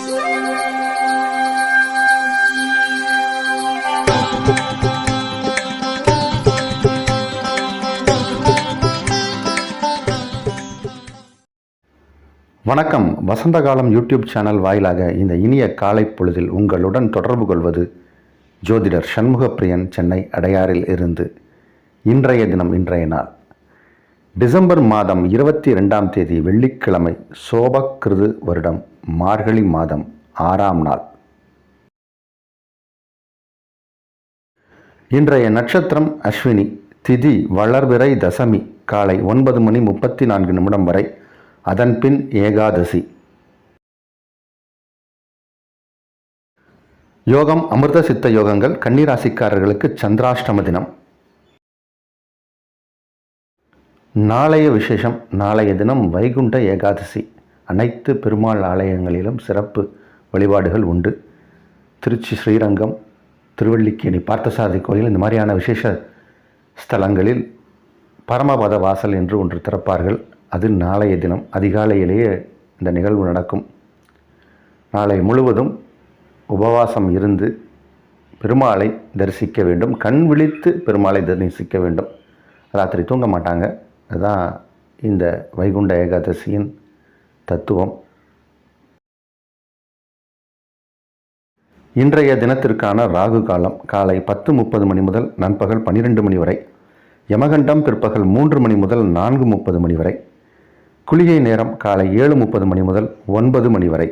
வணக்கம். வசந்த காலம் YouTube channel வாயிலாக இந்த இனிய காலை பொழுதில் உங்களுடன் தொடர்பு கொள்வது ஜோதிடர் சண்முகப்பிரியன், சென்னை அடையாறில் இருந்து. இன்றைய தினம், இன்றைய நாள் டிசம்பர் மாதம் 22ஆம் தேதி வெள்ளிக்கிழமை, சோபக்கிருது வருடம் மார்கழி மாதம் 6ஆம் நாள். இன்றைய நட்சத்திரம் அஸ்வினி, திதி வளர்பிறை தசமி காலை 9:34 வரை, அதன்பின் ஏகாதசி. யோகம் அமிர்த சித்த யோகங்கள். கன்னிராசிக்காரர்களுக்கு சந்திராஷ்டம தினம். நாளைய விசேஷம். நாளைய தினம் வைகுண்ட ஏகாதசி. அனைத்து பெருமாள் ஆலயங்களிலும் சிறப்பு வழிபாடுகள் உண்டு. திருச்சி ஸ்ரீரங்கம், திருவல்லிக்கேணி பார்த்தசாரதி கோயில், இந்த மாதிரியான விசேஷ ஸ்தலங்களில் பரமபத வாசல் என்று ஒன்று திறப்பார்கள். அது நாளைய தினம் அதிகாலையிலேயே இந்த நிகழ்வு நடக்கும். நாளை முழுவதும் உபவாசம் இருந்து பெருமாளை தரிசிக்க வேண்டும். கண் விழித்து பெருமாளை தரிசிக்க வேண்டும். ராத்திரி தூங்க மாட்டாங்க. அதுதான் இந்த வைகுண்ட ஏகாதசியின் தத்துவம். இன்றைய தினத்திற்கான ராகு காலம் காலை 10:30 முதல் நண்பகல் 12 வரை. யமகண்டம் பிற்பகல் 3 முதல் 4:30 வரை. குளிகை நேரம் காலை 7:30 முதல் 9 வரை.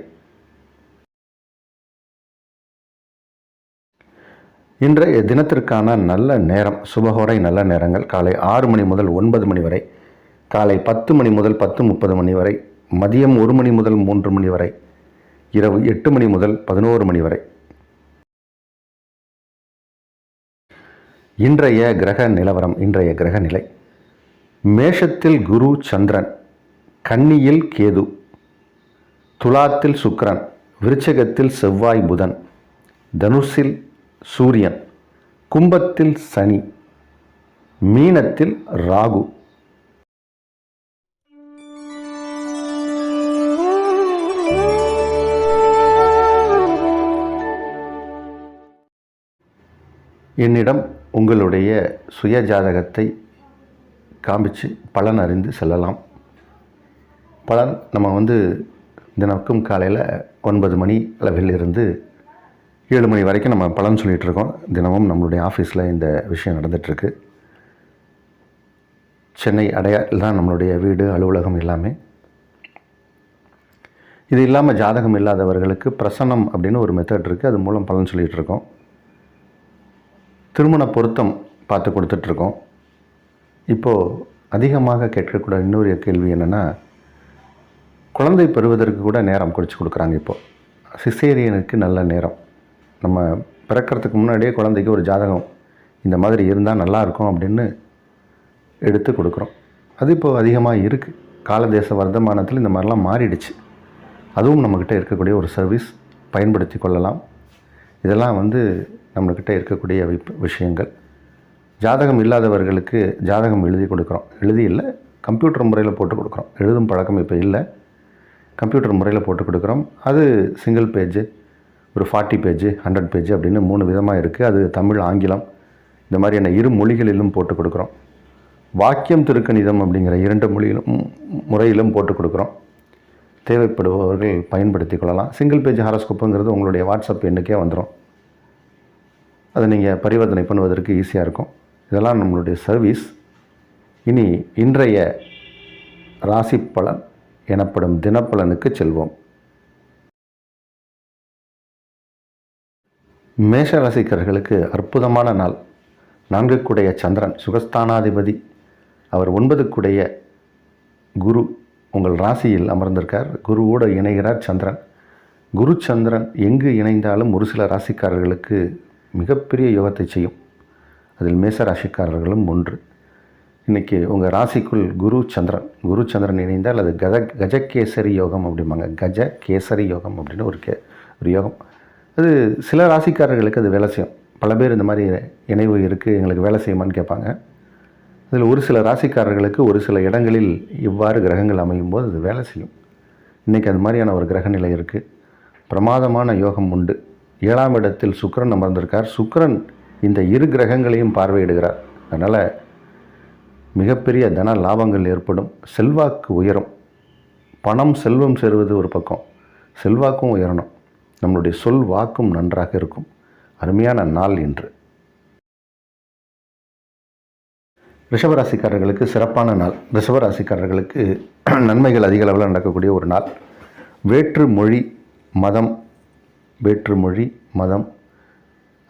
இன்றைய தினத்திற்கான நல்ல நேரம், சுபகோரை நல்ல நேரங்கள் காலை 6 முதல் 9 வரை, காலை 10 முதல் 10:30 வரை, மதியம் 1 முதல் 3 வரை, இரவு 8 முதல் 11 வரை. இன்றைய கிரக நிலவரம். இன்றைய கிரக நிலை: மேஷத்தில் குரு சந்திரன், கன்னியில் கேது, துலாத்தில் சுக்கிரன், விருச்சிகத்தில் செவ்வாய் புதன், தனுசில் சூரியன், கும்பத்தில் சனி, மீனத்தில் ராகு. என்னிடம் உங்களுடைய சுய ஜாதகத்தை காமிச்சு பலன் அறிந்து செல்லலாம். பலன் நம்ம தினக்கும் காலையில் 9 மணி அளவில் இருந்து 7 மணி வரைக்கும் நம்ம பலன் சொல்லிகிட்டு இருக்கோம். தினமும் நம்மளுடைய ஆஃபீஸில் இந்த விஷயம் நடந்துகிட்ருக்கு. சென்னை அடையாறில் தான் நம்மளுடைய வீடு, அலுவலகம் எல்லாமே. இது இல்லாமல் ஜாதகம் இல்லாதவர்களுக்கு பிரசன்னம் அப்படின்னு ஒரு மெத்தட் இருக்குது. அது மூலம் பலன் சொல்லிகிட்டு இருக்கோம். திருமண பொருத்தம் பார்த்து கொடுத்துட்ருக்கோம். இப்போது அதிகமாக கேட்கக்கூடிய இன்னொரு கேள்வி என்னென்னா, குழந்தை பெறுவதற்கு கூட நேரம் குறித்து கொடுக்குறாங்க. இப்போது சிசேரியனுக்கு நல்ல நேரம். நம்ம பிறக்கிறதுக்கு முன்னாடியே குழந்தைக்கு ஒரு ஜாதகம் இந்த மாதிரி இருந்தால் நல்லாயிருக்கும் அப்படின்னு எடுத்து கொடுக்குறோம். அது இப்போது அதிகமாக இருக்குது. காலதேச வர்த்தமானத்தில் இந்த மாதிரிலாம் மாறிடுச்சு. அதுவும் நம்மக்கிட்ட இருக்கக்கூடிய ஒரு சர்வீஸ், பயன்படுத்தி கொள்ளலாம். இதெல்லாம் நம்மக்கிட்ட இருக்கக்கூடிய விஷயங்கள். ஜாதகம் இல்லாதவர்களுக்கு ஜாதகம் எழுதி கொடுக்குறோம். எழுதி இல்லை, கம்ப்யூட்டர் முறையில் போட்டு கொடுக்குறோம். எழுதும் பழக்கம் இப்போ இல்லை, கம்ப்யூட்டர் முறையில் போட்டு கொடுக்குறோம். அது சிங்கிள் பேஜு, ஒரு 40 பேஜு, 100 பேஜு அப்படின்னு 3 விதமாக இருக்குது. அது தமிழ், ஆங்கிலம் இந்த மாதிரியான 2 மொழிகளிலும் போட்டு கொடுக்குறோம். வாக்கியம் திருக்கணிதம் அப்படிங்கிற 2 முறையிலும் போட்டு கொடுக்குறோம். தேவைப்படுபவர்கள் பயன்படுத்தி கொள்ளலாம். சிங்கிள் பேஜ் ஹாரோஸ்கோப்புங்கிறது உங்களுடைய வாட்ஸ்அப் எண்ணுக்கே வந்துடும். அதை நீங்கள் பரிவர்த்தனை பண்ணுவதற்கு ஈஸியாக இருக்கும். இதெல்லாம் நம்மளுடைய சர்வீஸ். இனி இன்றைய ராசி பலன் எனப்படும் தினப்பலனுக்கு செல்வோம். மேஷ ராசிக்காரர்களுக்கு அற்புதமான நாள். 4க்குடைய சந்திரன் சுகஸ்தானாதிபதி, அவர் 9க்குடைய குரு உங்கள் ராசியில் அமர்ந்திருக்கார். குருவோடு இணைகிறார் சந்திரன். குரு சந்திரன் எங்கு இணைந்தாலும் ஒரு சில ராசிக்காரர்களுக்கு மிகப்பெரிய யோகத்தை செய்யும். அதில் மேச ராசிக்காரர்களும் ஒன்று. இன்றைக்கி உங்கள் ராசிக்குள் குரு சந்திரன் இணைந்தால் அது கஜகேசரி யோகம் அப்படிம்பாங்க. கஜகேசரி யோகம் அப்படின்னு ஒரு யோகம். அது சில ராசிக்காரர்களுக்கு அது வேலை செய்யும். பல பேர் இந்த மாதிரி இணைவு இருக்குது, எங்களுக்கு வேலை செய்யுமான்னு கேட்பாங்க. அதில் ஒரு சில ராசிக்காரர்களுக்கு ஒரு சில இடங்களில் இவ்வாறு கிரகங்கள் அமையும் போது அது வேலை செய்யும். இன்றைக்கி அது மாதிரியான ஒரு கிரக நிலை இருக்குது. பிரமாதமான யோகம் உண்டு. 7ஆம் இடத்தில் சுக்கிரன் அமர்ந்திருக்கார். சுக்கிரன் இந்த இரு கிரகங்களையும் பார்வையிடுகிறார். அதனால் மிகப்பெரிய தன லாபங்கள் ஏற்படும், செல்வாக்கு உயரும். பணம் செல்வம் சேருவது ஒரு பக்கம், செல்வாக்கும் உயரணும். நம்மளுடைய சொல் வாக்கும் நன்றாக இருக்கும். அருமையான நாள் இன்று. ரிஷபராசிக்காரர்களுக்கு சிறப்பான நாள். ரிஷபராசிக்காரர்களுக்கு நன்மைகள் அதிக அளவில் நடக்கக்கூடிய ஒரு நாள். வேற்று மொழி மதம்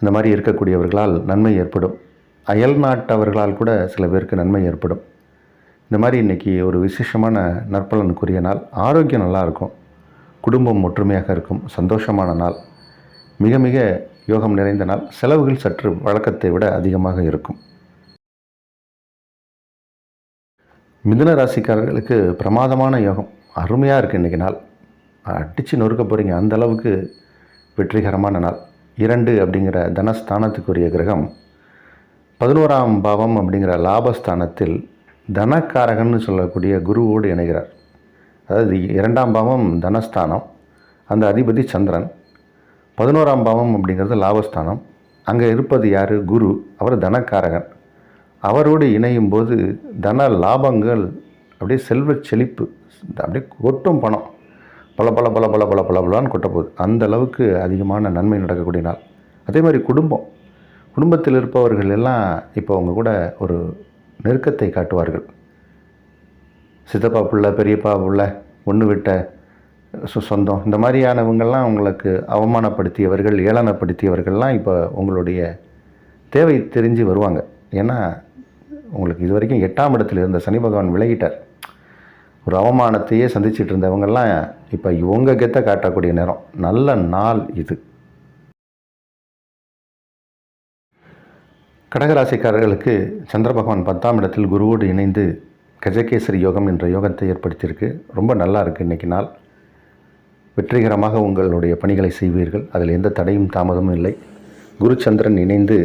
இந்த மாதிரி இருக்கக்கூடியவர்களால் நன்மை ஏற்படும். அயல் நாட்டவர்களால் கூட சில பேருக்கு நன்மை ஏற்படும். இந்த மாதிரி இன்றைக்கி ஒரு விசேஷமான நற்பலனுக்குரிய நாள். ஆரோக்கியம் நல்லாயிருக்கும், குடும்பம் ஒற்றுமையாக இருக்கும், சந்தோஷமான நாள், மிக மிக யோகம் நிறைந்த நாள். செலவுகள் சற்று வழக்கத்தை விட அதிகமாக இருக்கும். மிதுன ராசிக்காரர்களுக்கு பிரமாதமான யோகம், அருமையாக இருக்குது. இன்றைக்கி நாள் அடித்து நொறுக்க போகிறீங்க, அந்த அளவுக்கு வெற்றிகரமான நாள். 2 அப்படிங்கிற தனஸ்தானத்துக்குரிய கிரகம் 11ஆம் பாவம் அப்படிங்கிற லாபஸ்தானத்தில் தனக்காரகன்னு சொல்லக்கூடிய குருவோடு இணைகிறார். அதாவது 2ஆம் பாவம் தனஸ்தானம், அந்த அதிபதி சந்திரன். 11ஆம் பாவம் அப்படிங்கிறது லாபஸ்தானம். அங்கே இருப்பது யார்? குரு. அவர் தனக்காரகன். அவரோடு இணையும் போது தன லாபங்கள் அப்படியே செல்வ செழிப்பு, அப்படியே கொட்டும் பணம், பல பல பல பல பல பல பலான்னு கொட்ட போகுது. அந்த அளவுக்கு அதிகமான நன்மை நடக்கக்கூடிய நாள். அதே மாதிரி குடும்பத்தில் இருப்பவர்கள் எல்லாம் இப்போ அவங்க கூட ஒரு நெருக்கத்தை காட்டுவார்கள். சித்தப்பா பிள்ளை, பெரியப்பா பிள்ளை, ஒன்று விட்ட சொந்தம், இந்த மாதிரியானவங்கள்லாம் உங்களுக்கு அவமானப்படுத்தியவர்கள், ஏளனப்படுத்தியவர்கள்லாம் இப்போ உங்களுடைய தேவை தெரிஞ்சு வருவாங்க. ஏன்னா உங்களுக்கு இது வரைக்கும் 8ஆம் இடத்தில் இருந்த சனி பகவான் விலகிட்டார். ஒரு அவமானத்தையே சந்திச்சிட்டு இருந்தவங்கெல்லாம் இப்போ இவங்க கெத்த காட்டக்கூடிய நேரம், நல்ல நாள் இது. கடகராசிக்காரர்களுக்கு சந்திர பகவான் 10ஆம் இடத்தில் குருவோடு இணைந்து கஜகேசரி யோகம் என்ற யோகத்தை ஏற்படுத்தியிருக்கு. ரொம்ப நல்லா இருக்குது இன்றைக்கி நாள். வெற்றிகரமாக உங்களுடைய பணிகளை செய்வீர்கள், அதில் எந்த தடையும் தாமதமும் இல்லை. குரு சந்திரன் இணைந்து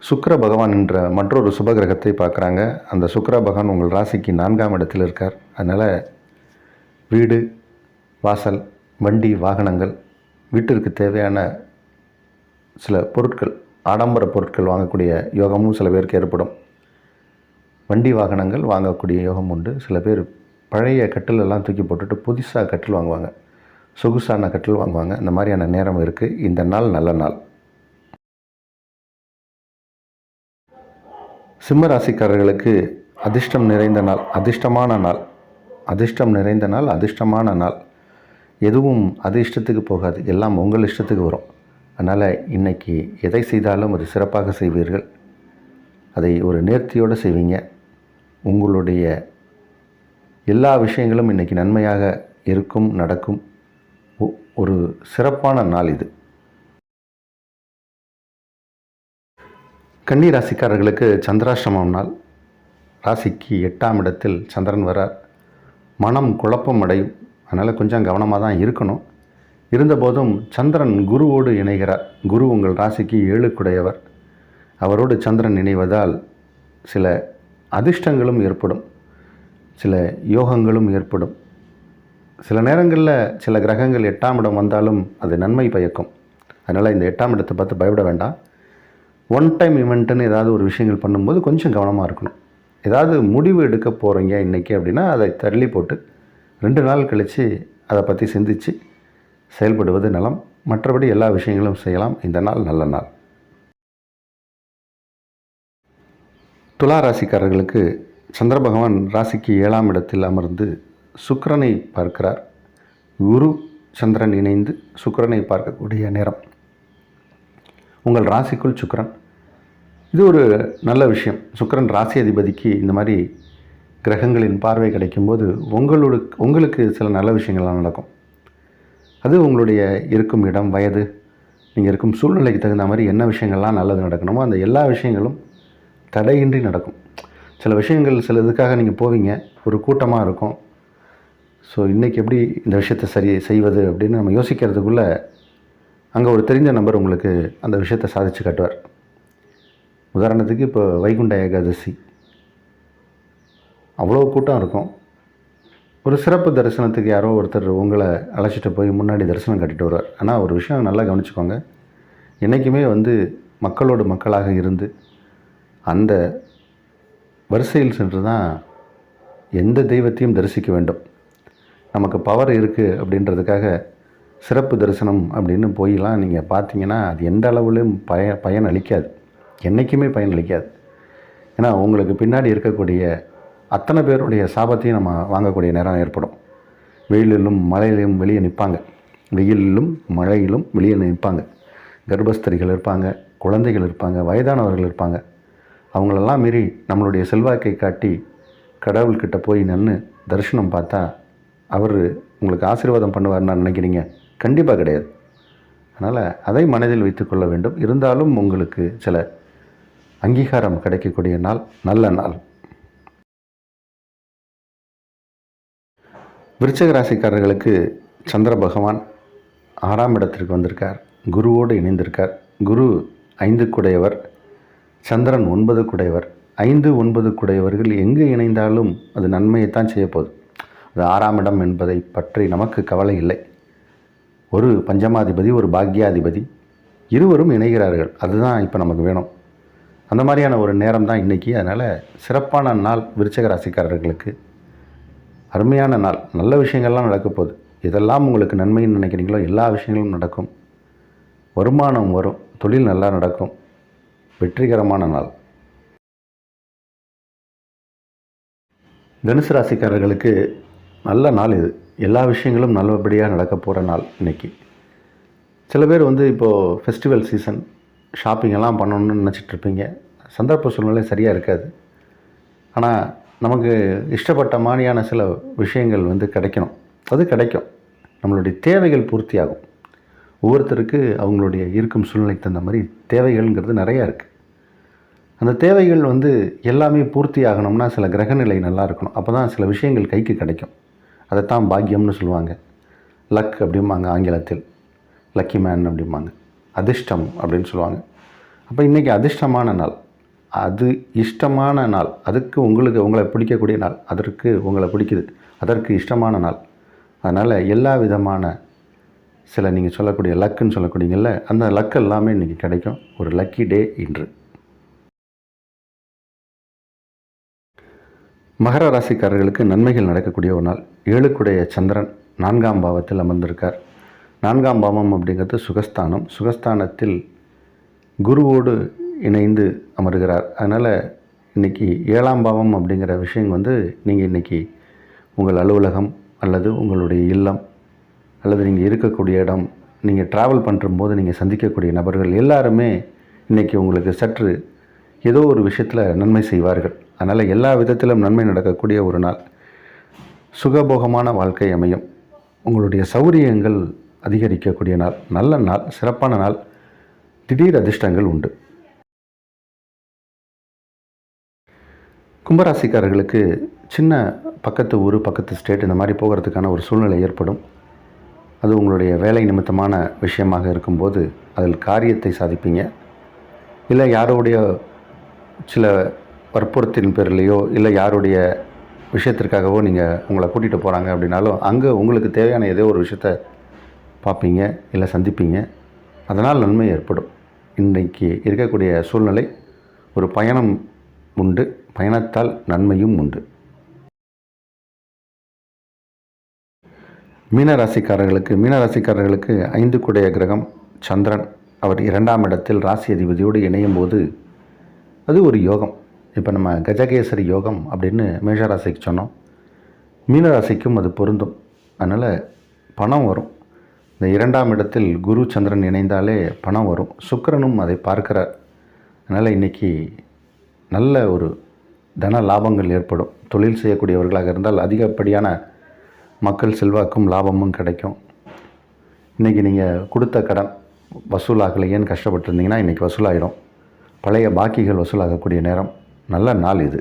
சுக்கிர பகவான் என்ற மற்றொரு சுபகிரகத்தை பார்க்குறாங்க. அந்த சுக்கிர பகவான் உங்கள் ராசிக்கு 4ஆம் இடத்தில் இருக்கார். அதனால் வீடு, வாசல், வண்டி, வாகனங்கள், வீட்டிற்கு தேவையான சில பொருட்கள், ஆடம்பர பொருட்கள் வாங்கக்கூடிய யோகமும் சில பேருக்கு ஏற்படும். வண்டி வாகனங்கள் வாங்கக்கூடிய யோகம் உண்டு. சில பேர் பழைய கட்டிலெல்லாம் தூக்கி போட்டுட்டு புதுசாக கட்டில் வாங்குவாங்க, சொகுசான கட்டில் வாங்குவாங்க. இந்த மாதிரியான நேரம் இருக்குது. இந்த நாள் நல்ல நாள். சிம்ம ராசிக்காரர்களுக்கு அதிர்ஷ்டம் நிறைந்த நாள், அதிர்ஷ்டமான நாள், அதிர்ஷ்டம் நிறைந்த நாள், அதிர்ஷ்டமான நாள். எதுவும் அது இஷ்டத்துக்கு போகாது, எல்லாம் உங்கள் இஷ்டத்துக்கு வரும். அதனால் இன்றைக்கி எதை செய்தாலும் அது சிறப்பாக செய்வீர்கள். அதை ஒரு நேர்த்தியோடு செய்வீங்க. உங்களுடைய எல்லா விஷயங்களும் இன்றைக்கி நன்மையாக இருக்கும், நடக்கும். ஒரு சிறப்பான நாள் இது. கன்னி ராசிக்காரர்களுக்கு சந்திராஷ்டமம் நாள். ராசிக்கு 8ஆம் இடத்தில் சந்திரன் வரார். மனம் குழப்பம் அடையும், அதனால் கொஞ்சம் கவனமாக தான் இருக்கணும். இருந்தபோதும் சந்திரன் குருவோடு இணைகிறார். குரு உங்கள் ராசிக்கு 7க்குடையவர். அவரோடு சந்திரன் இணைவதால் சில அதிர்ஷ்டங்களும் ஏற்படும், சில யோகங்களும் ஏற்படும். சில நேரங்களில் சில கிரகங்கள் 8ஆம் இடம் வந்தாலும் அது நன்மை பயக்கும். அதனால் இந்த 8ஆம் இடத்தை பார்த்து பயப்பட வேண்டாம். ஒன் டைம் இவெண்ட்டுன்னு ஏதாவது ஒரு விஷயங்கள் பண்ணும்போது கொஞ்சம் கவனமாக இருக்கணும். ஏதாவது முடிவு எடுக்க போகிறீங்க இன்றைக்கி அப்படின்னா அதை தள்ளி போட்டு 2 நாள் கழித்து அதை பற்றி சிந்தித்து செயல்படுவது நலம். மற்றபடி எல்லா விஷயங்களும் செய்யலாம். இந்த நாள் நல்ல நாள். துலா ராசிக்காரர்களுக்கு சந்திர பகவான் ராசிக்கு 7ஆம் இடத்தில் அமர்ந்து சுக்கிரனை பார்க்கிறார். குரு சந்திரன் இணைந்து சுக்கிரனை பார்க்கக்கூடிய நேரம். உங்கள் ராசிக்குள் சுக்கிரன், இது ஒரு நல்ல விஷயம். சுக்கிரன் ராசி அதிபதிக்கு இந்த மாதிரி கிரகங்களின் பார்வை கிடைக்கும்போது உங்களுக்கு சில நல்ல விஷயங்கள்லாம் நடக்கும். அது உங்களுடைய இருக்கும் இடம், வயது, நீங்கள் இருக்கும் சூழ்நிலைக்கு தகுந்த மாதிரி என்ன விஷயங்கள்லாம் நல்லது நடக்கணுமோ அந்த எல்லா விஷயங்களும் தடையின்றி நடக்கும். சில விஷயங்கள் சில இதுக்காக நீங்கள் போவீங்க, ஒரு கூட்டமாக இருக்கும். ஸோ இன்றைக்கி எப்படி இந்த விஷயத்தை சரி செய்வது அப்படின்னு நம்ம யோசிக்கிறதுக்குள்ளே அங்கே ஒரு தெரிஞ்ச நபர் உங்களுக்கு அந்த விஷயத்தை சாதித்து காட்டுவார். உதாரணத்துக்கு இப்போ வைகுண்ட ஏகாதசி, அவ்வளோ கூட்டம் இருக்கும். ஒரு சிறப்பு தரிசனத்துக்கு யாரோ ஒருத்தர் உங்களை அழைச்சிட்டு போய் முன்னாடி தரிசனம் கட்டிட்டு வருவார். ஆனால் ஒரு விஷயம் நல்லா கவனிச்சுக்கோங்க, என்றைக்குமே மக்களோடு மக்களாக இருந்து அந்த வரிசையில் சென்று தான் எந்த தெய்வத்தையும் தரிசிக்க வேண்டும். நமக்கு பவர் இருக்குது அப்படின்றதுக்காக சிறப்பு தரிசனம் அப்படின்னு போயெலாம் நீங்கள் பார்த்தீங்கன்னா அது எந்த அளவுலையும் பயன் அளிக்காது, என்றைக்குமே பயன் அளிக்காது. ஏன்னா உங்களுக்கு பின்னாடி இருக்கக்கூடிய அத்தனை பேருடைய சாபத்தையும் நம்ம வாங்கக்கூடிய நேரம் ஏற்படும். வெயிலிலும் மழையிலும் வெளியே நிற்பாங்க, வெயிலிலும் மழையிலும் வெளியே நிற்பாங்க. கர்ப்பஸ்திரிகள் இருப்பாங்க, குழந்தைகள் இருப்பாங்க, வயதானவர்கள் இருப்பாங்க. அவங்களெல்லாம் மீறி நம்மளுடைய செல்வாக்கை காட்டி கடவுள்கிட்ட போய் நின்று தரிசனம் பார்த்தா அவர் உங்களுக்கு ஆசீர்வாதம் பண்ணுவார்னு நினைக்கிறீங்க? கண்டிப்பாக கிடையாது. அதனால் அதை மனதில் வைத்துக்கொள்ள வேண்டும். இருந்தாலும் உங்களுக்கு சில அங்கீகாரம் கிடைக்கக்கூடிய நாள், நல்ல நாள். விருச்சிக ராசிக்காரர்களுக்கு சந்திர பகவான் 6ஆம் இடத்திற்கு வந்திருக்கார், குருவோடு இணைந்திருக்கார். குரு 5 குடையவர், சந்திரன் 9 குடையவர். 5, 9 குடையவர்கள் எங்கு இணைந்தாலும் அது நன்மையைத்தான் செய்யப்போகுது. அது 6ஆம் இடம் என்பதை பற்றி நமக்கு கவலை இல்லை. ஒரு பஞ்சமாதிபதி, ஒரு பாக்யாதிபதி, இருவரும் இணைகிறார்கள். அதுதான் இப்போ நமக்கு வேணும். அந்த மாதிரியான ஒரு நேரம் தான் இன்றைக்கி. அதனால் சிறப்பான நாள் விருச்சிக ராசிக்காரர்களுக்கு, அருமையான நாள். நல்ல விஷயங்கள்லாம் நடக்க போகுது. இதெல்லாம் உங்களுக்கு நன்மைன்னு நினைக்கிறீங்களோ எல்லா விஷயங்களும் நடக்கும். வருமானம் வரும், தொழில் நல்லா நடக்கும், வெற்றிகரமான நாள். தனுசு ராசிக்காரர்களுக்கு நல்ல நாள் இது. எல்லா விஷயங்களும் நல்லபடியாக நடக்க போகிற நாள் இன்றைக்கி. சில பேர் இப்போது ஃபெஸ்டிவல் சீசன் ஷாப்பிங்கெல்லாம் பண்ணணுன்னு நினச்சிட்ருப்பீங்க. சந்தர்ப்ப சூழ்நிலை சரியாக இருக்காது. ஆனால் நமக்கு இஷ்டப்பட்ட மாதிரியான சில விஷயங்கள் கிடைக்கணும். அது கிடைக்கும். நம்மளுடைய தேவைகள் பூர்த்தியாகும். ஒவ்வொருத்தருக்கு அவங்களுடைய இருக்கும் சூழ்நிலைக்கு தகுந்த மாதிரி தேவைகள்ங்கிறது நிறையா இருக்குது. அந்த தேவைகள் எல்லாமே பூர்த்தி ஆகணும்னா சில கிரகநிலை நல்லா இருக்கணும். அப்போ தான் சில விஷயங்கள் கைக்கு கிடைக்கும். அதைத்தான் பாக்கியம்னு சொல்லுவாங்க. லக் அப்படிம்பாங்க ஆங்கிலத்தில், லக்கி மேன் அப்படிம்பாங்க. அதிர்ஷ்டம் அப்படின்னு சொல்லுவாங்க. அப்போ இன்றைக்கி அதிர்ஷ்டமான நாள், அது இஷ்டமான நாள், அதுக்கு உங்களை பிடிக்கக்கூடிய நாள், அதற்கு உங்களை பிடிக்குது, அதற்கு இஷ்டமான நாள். அதனால் எல்லா விதமான சில நீங்கள் சொல்லக்கூடிய லக்குன்னு சொல்லக்கூடியங்கள்ல அந்த லக் எல்லாமே இன்றைக்கி கிடைக்கும். ஒரு லக்கி டே இன்று. மகர ராசிக்காரர்களுக்கு நன்மைகள் நடக்கக்கூடிய ஒரு நாள். 7 சந்திரன் 4ஆம் பாவத்தில் அமர்ந்திருக்கார். 4ஆம் பாவம் அப்படிங்கிறது சுகஸ்தானம். சுகஸ்தானத்தில் குருவோடு இணைந்து அமர்கிறார். அதனால் இன்றைக்கி 7ஆம் பாவம் அப்படிங்கிற விஷயம் நீங்கள் இன்றைக்கி உங்கள் அலுவலகம் அல்லது உங்களுடைய இல்லம் அல்லது நீங்கள் இருக்கக்கூடிய இடம், நீங்கள் ட்ராவல் பண்ணும்போது நீங்கள் சந்திக்கக்கூடிய நபர்கள் எல்லாருமே இன்றைக்கி உங்களுக்கு சற்று ஏதோ ஒரு விஷயத்தில் நன்மை செய்வார்கள். அதனால் எல்லா விதத்திலும் நன்மை நடக்கக்கூடிய ஒரு நாள். சுகபோகமான வாழ்க்கை அமையும். உங்களுடைய சௌரியங்கள் அதிகரிக்கக்கூடிய நாள், நல்ல நாள், சிறப்பான நாள். திடீர் அதிர்ஷ்டங்கள் உண்டு. கும்பராசிக்காரர்களுக்கு சின்ன பக்கத்து ஊர், பக்கத்து ஸ்டேட் இந்த மாதிரி போகிறதுக்கான ஒரு சூழ்நிலை ஏற்படும். அது உங்களுடைய வேலை நிமித்தமான விஷயமாக இருக்கும்போது அதில் காரியத்தை சாதிப்பீங்க. இல்லை யாருடைய சில வற்புறுத்தின் பேர்லையோ இல்லை யாருடைய விஷயத்திற்காகவோ உங்களை கூட்டிகிட்டு போகிறாங்க அப்படின்னாலும் அங்கே உங்களுக்கு தேவையான ஏதோ ஒரு விஷயத்தை பார்ப்பீங்க, இல்லை சந்திப்பீங்க. அதனால் நன்மை ஏற்படும். இன்றைக்கு இருக்கக்கூடிய சூழ்நிலை, ஒரு பயணம் உண்டு, பயணத்தால் நன்மையும் உண்டு. மீனராசிக்காரர்களுக்கு 5 கிரகம் சந்திரன், அவர் 2ஆம் இடத்தில் ராசி அதிபதியோடு இணையும் போது அது ஒரு யோகம். இப்போ நம்ம கஜகேசரி யோகம் அப்படின்னு மேஷராசிக்கு சொன்னோம். மீனராசிக்கும் அது பொருந்தும். அதனால் பணம் வரும். இந்த 2ஆம் இடத்தில் குரு சந்திரன் இணைந்தாலே பணம் வரும். சுக்கிரனும் அதை பார்க்கிறார். அதனால் இன்றைக்கி நல்ல ஒரு தன லாபங்கள் ஏற்படும். தொழில் செய்யக்கூடியவர்களாக இருந்தால் அதிகப்படியான மக்கள் செல்வாக்கும் லாபமும் கிடைக்கும். இன்றைக்கி நீங்கள் கொடுத்த கடன் வசூலாகலையேன்னு கஷ்டப்பட்டுருந்தீங்கன்னா இன்றைக்கி வசூலாகிடும். பழைய பாக்கிகள் வசூலாகக்கூடிய நேரம், நல்ல நாள் இது.